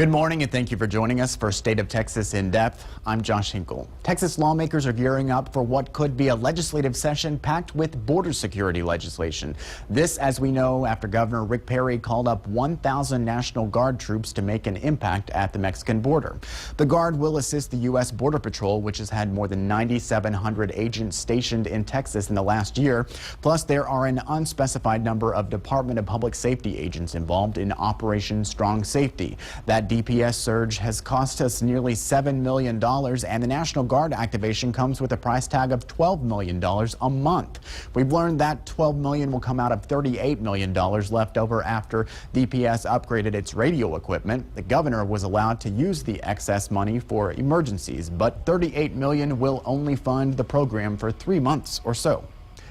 Good morning and thank you for joining us for State of Texas in Depth. I'm Josh Hinkle. Texas lawmakers are gearing up for what could be a legislative session packed with border security legislation. This, as we know, after Governor Rick Perry called up 1,000 National Guard troops to make an impact at the Mexican border. The Guard will assist the U.S. Border Patrol, which has had more than 9,700 agents stationed in Texas in the last year. Plus, there are an unspecified number of Department of Public Safety agents involved in Operation Strong Safety. That DPS surge has cost us nearly $7 million, and the National Guard activation comes with a price tag of $12 million a month. We've learned that $12 million will come out of $38 million left over after DPS upgraded its radio equipment. The governor was allowed to use the excess money for emergencies, but $38 million will only fund the program for 3 months or so.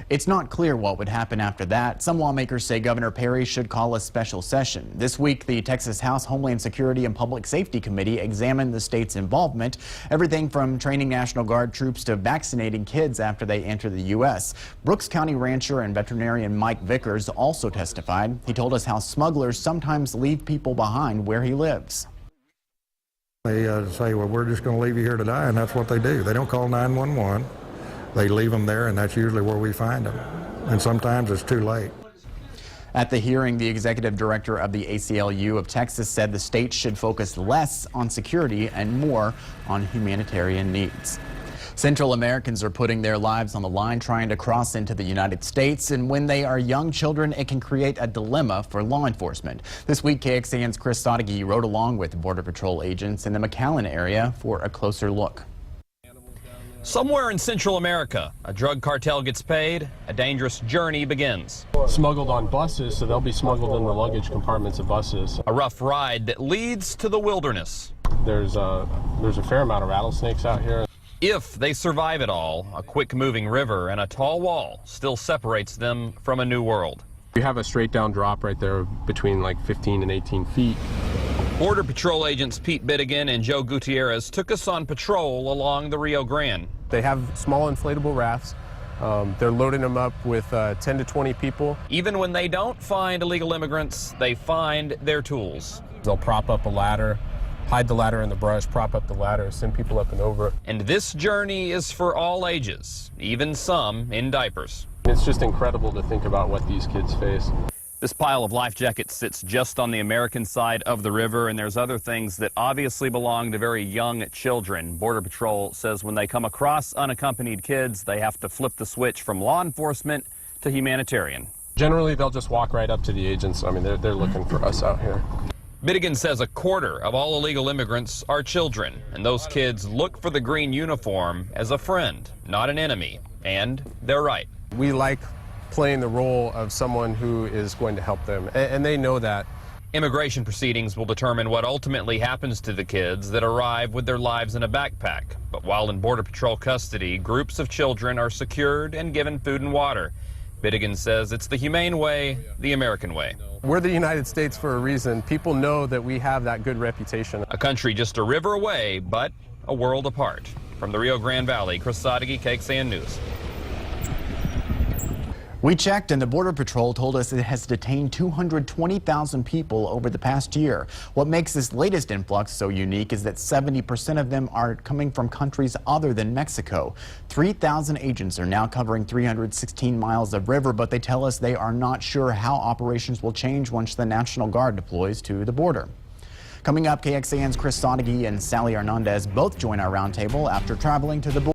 It's not clear what would happen after that. Some lawmakers say Governor Perry should call a special session. This week, the Texas House Homeland Security and Public Safety Committee examined the state's involvement, everything from training National Guard troops to vaccinating kids after they enter the U.S. Brooks County rancher and veterinarian Mike Vickers also testified. He told us how smugglers sometimes leave people behind where he lives. They say, well, we're just going to leave you here to die, and that's what they do. They don't call 911. They leave them there, and that's usually where we find them. And sometimes it's too late. At the hearing, the executive director of the ACLU of Texas said the state should focus less on security and more on humanitarian needs. Central Americans are putting their lives on the line trying to cross into the United States, and when they are young children, it can create a dilemma for law enforcement. This week, KXAN's Chris Sottigi rode along with Border Patrol agents in the McAllen area for a closer look. Somewhere in Central America, a drug cartel gets paid, a dangerous journey begins. Smuggled on buses, so they'll be smuggled in the luggage compartments of buses. A rough ride that leads to the wilderness. There's a fair amount of rattlesnakes out here. If they survive it all, a quick-moving river and a tall wall still separates them from a new world. We have a straight down drop right there between like 15 and 18 feet. Border Patrol agents Pete Bittigan and Joe Gutierrez took us on patrol along the Rio Grande. They have small inflatable rafts. They're loading them up with 10 to 20 people. Even when they don't find illegal immigrants, they find their tools. They'll prop up a ladder, hide the ladder in the brush, prop up the ladder, send people up and over. And this journey is for all ages, even some in diapers. It's just incredible to think about what these kids face. This pile of life jackets sits just on the American side of the river, and there's other things that obviously belong to very young children. Border Patrol says when they come across unaccompanied kids, they have to flip the switch from law enforcement to humanitarian. Generally, they'll just walk right up to the agents. I mean, they're looking for us out here. Bittigan says a quarter of all illegal immigrants are children, and those kids look for the green uniform as a friend, not an enemy. And they're right. We like playing the role of someone who is going to help them, and they know that. Immigration proceedings will determine what ultimately happens to the kids that arrive with their lives in a backpack. But while in Border Patrol custody, groups of children are secured and given food and water. Bittigan says it's the humane way, the American way. We're the United States for a reason. People know that we have that good reputation. A country just a river away, but a world apart. From the Rio Grande Valley, Chris Sottigi, KXAN News. We checked, and the Border Patrol told us it has detained 220,000 people over the past year. What makes this latest influx so unique is that 70% of them are coming from countries other than Mexico. 3,000 agents are now covering 316 miles of river, but they tell us they are not sure how operations will change once the National Guard deploys to the border. Coming up, KXAN's Chris Sottigi and Sally Hernandez both join our roundtable after traveling to the border.